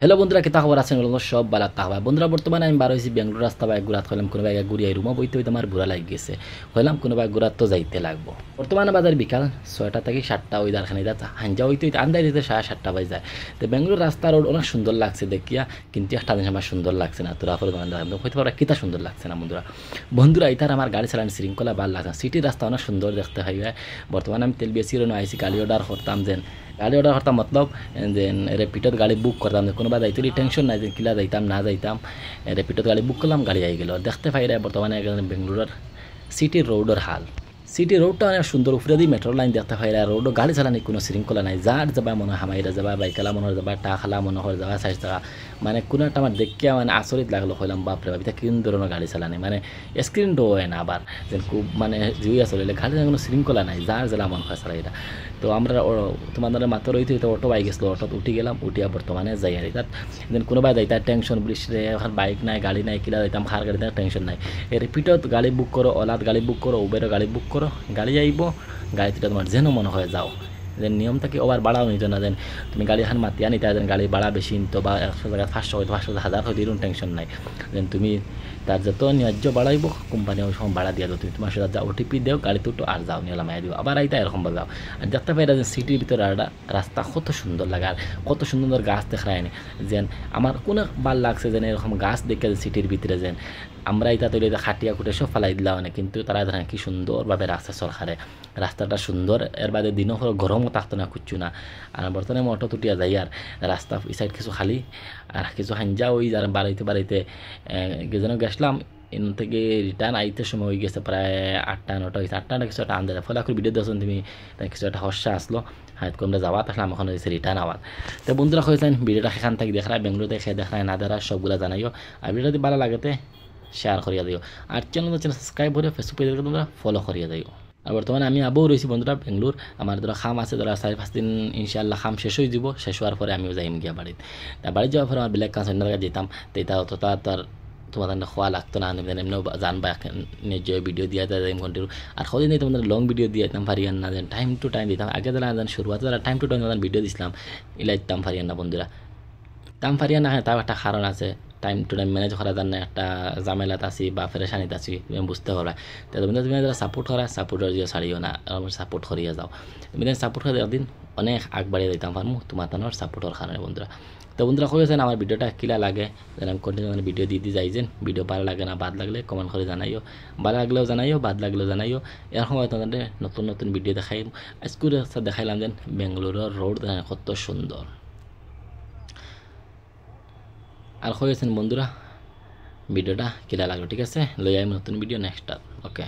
Hello বন্ধুরা, কেতা খবর আছেন? বলুন সব বালা তাহবা বন্ধুরা। বর্তমানে আমি বার হয়েছি বেঙ্গলোর রাস্তা বাইক ঘুরাত হইলাম, কোনো বাইক ঘুরিয়ে রুমা বইতে হইতে আমার বুড়া লাগে গেছে, হইলাম কোনো বাইক ঘুরাত তো যাইতে লাগবো। বর্তমানে বাজার বিকাল 6টা থেকে 7টা, ওই দারখানি দাঁত হাঞ্জা হইতে হইতে আন্দাজ দিতে 7:30 বাজে যায়। তো বেঙ্গলোর রাস্তা রোড অনেক সুন্দর লাগছে দেখিয়া, কিন্তু একটা জিনিস আমার সুন্দর লাগছে না। তোরা করে হইতে পারে কিতা সুন্দর লাগছে না বন্ধুরা। বন্ধুরা ইতার আমার গাড়ি চালানো শৃঙ্খলা ভাল লাগছে, সিটির রাস্তা অনেক সুন্দর দেখতে হয়। বর্তমানে আমি তেল বেশি রনো আইসি, গাড়ি অর্ডার করতাম যেন গাড়ি অর্ডার করতাম মতলব যে র্যাপিডোত গাড়ি বুক করতাম, যে কোনোবা যাইতে টেনশন নাই যে কিলা যাইতাম না যাইতাম। র্যাপিডোত গাড়ি বুক করলাম, গাড়ি আই গেল। দেখতে পাই বর্তমানে বেঙ্গলোরের সিটির রোডের হাল। সিটি রোডটা অনেক সুন্দর, উপরে দিয়ে মেট্রো লাইন দেখতে পাই, রোডও গাড়ি চালানি কোনো শৃঙ্খলা নাই। যার যাবা মনে হয় হামাইরা যাবা, বাইকালা মনে হয় যাবা, টাখালা মনে হয় যাবা, সাইজ থাকা মানে কোনো একটা আমার দেখিয়া মানে আচরিত লাগলো, হইলাম বাপরে বাপ, এটা কোন ধরনের গাড়ি চালানি, মানে স্ক্রিন ডো হয় না আবার, যে খুব মানে জুই আসলে গাড়ি কোনো শৃঙ্খলা নাই, যার জেলা মনে হয় চালাই এটা। তো আমরা তোমাদের মাত্র রইতে হইতে অটো পাই গেছিলো, অটোত উঠি গেলাম, উঠিয়া বর্তমানে যাই আর তার দেন কোনোবাই যাই তার টেনশন বলিস রে, এখন বাইক নাই গাড়ি নাই, কিলা যাইতাম খার গাড়ি তার টেনশন নাই। রিপিটত গাড়ি বুক করো, ওলাত গাড়ি বুক করো, উবেরও গাড়ি বুক করো, গাড়ি আইব, গাড়িতে তোমার যেন মনে হয় যাও। দেন নিয়মটাকে ওভার বাড়াও নিত না, দেন তুমি গাড়ি এখন মাতিয়া নিতে দেন গাড়ি ভাড়া বেশি নিত, বা 100 জায়গায় 500 হয়তো 500 1000 হয়তো এরকম টেনশন নাই। দেন তুমি তার যত ন্যায্য বাড়াইব কোম্পানি ওই সময় ভাড়া দিয়া দাও, তুমি তোমার সাথে যা ওটিপি দেও, গাড়ি তো আর যাও নিয়ে মাই দিও, আবার আইতা এরকমভাবে যাও। আর দেখতে পাই যে সিটির ভিতরে একটা রাস্তা কত সুন্দর লাগে, আর কত সুন্দর সুন্দর গাছ দেখায়নি, যেন আমার কোনো ভাল লাগছে যেন এরকম গাছ দেখে সিটির ভিতরে যেন আমরা এটা তৈরি খাটিয়া খুঁটে সব ফালাই দিলাম না, কিন্তু তারা ধরেন কি সুন্দরভাবে রাস্তা সরকারে রাস্তাটা সুন্দর, এর বাদে দিনও হলো গরমও থাকতো না কুচ্ছু না। আর বর্তমানে অটো তুটিয়া যাই, আর রাস্তা এই সাইড কিছু খালি আর কিছু হাঞ্জা, ওই যার বাড়াইতে বাড়াইতে যেন গেছিলাম এন থেকে রিটার্ন আইতে সময় হয়ে গেছে প্রায় 8টা 9টা হয়েছে, 8টা না কিছু একটা আন্দাজ ফলে এখন ভিডিও দেখছেন তুমি, কিছু একটা হর্ষা আসলো, হয়তো আমরা যাওয়া আসলাম, এখন হয়েছে রিটার্ন আওয়ার। তো বন্ধুরা হয়েছেন ভিডিওটা সেখান থেকে দেখায়, বেঙ্গলোর দেখে দেখায় না দেখায় সবগুলো জানাইও, আর ভিডিও যদি ভালো লাগেতে শেয়ার করিয়া দিও, আর চ্যানেল সাবস্ক্রাইব করে ফেসবুক পেজে তোমরা ফলো করিয়া দিও। আর বর্তমানে আমি আবও রয়েছি বন্ধুরা বেঙ্গলোর, আমার ধরো খাম আছে, ধরো 4-5 দিন ইনশাল্লাহ খাম শেষ হয়ে যাব, শেষ হওয়ার পরে আমিও যাইম গিয়া বাড়িতে। তা বাড়ি যাওয়ার পরে আমার বেলেগ কাজ অন্য জায়গায় যেতাম, তো এটা অতটা তার তোমাদের খোয়া লাগতো না, এমনিও জানবা নিজে ভিডিও দিয়া যাই কন্টিনিউ, আর সদিন তোমাদের লং ভিডিও দিয়ে দিতাম পারিয়ান না, যেন টাইম টু টাইম দিতাম। আগে যারা শুরুয়াতে যারা টাইম টু টাইম ভিডিও দিছিলাম, এলাই দিতাম পারিয়ান না বন্ধুরা। দাম পারিয়া না, তাও একটা কারণ আছে, টাইম টু টাইম ম্যানেজ করা যান না, একটা ঝামেলাত আছি বা ফেরেশানিত আছি, তুমি বুঝতে পারবা। তো তুমি যারা সাপোর্ট করা, সাপোর্টার দিয়ে ছাড়িও না, সাপোর্ট করিয়া যাও। তুমি সাপোর্ট করে একদিন অনেক আগবাড়িয়ে দিতাম পারমু তোমার তানোর সাপোর্টের কারণে বন্ধুরা। তো বন্ধুরা কয়েছেন আমার ভিডিওটা কিলা লাগে, যেন আমি কন্টিনিউ ভিডিও দিয়ে যাইছেন, ভিডিও ভালো লাগে না বাদ লাগলে কমেন্ট করে জানাইও, ভালো লাগলেও জানাইও, বাদ লাগলেও জানাইও। এরকম হয়তো তোমাদের নতুন নতুন ভিডিও দেখাই, আজকে দেখাইলাম যেন বেঙ্গালুরুর রোড কত সুন্দর। আর হয়েছেন বন্ধুরা ভিডিওটা কিলা লাগলো, ঠিক আছে, লই আমি নতুন ভিডিও নেক্সট। ওকে।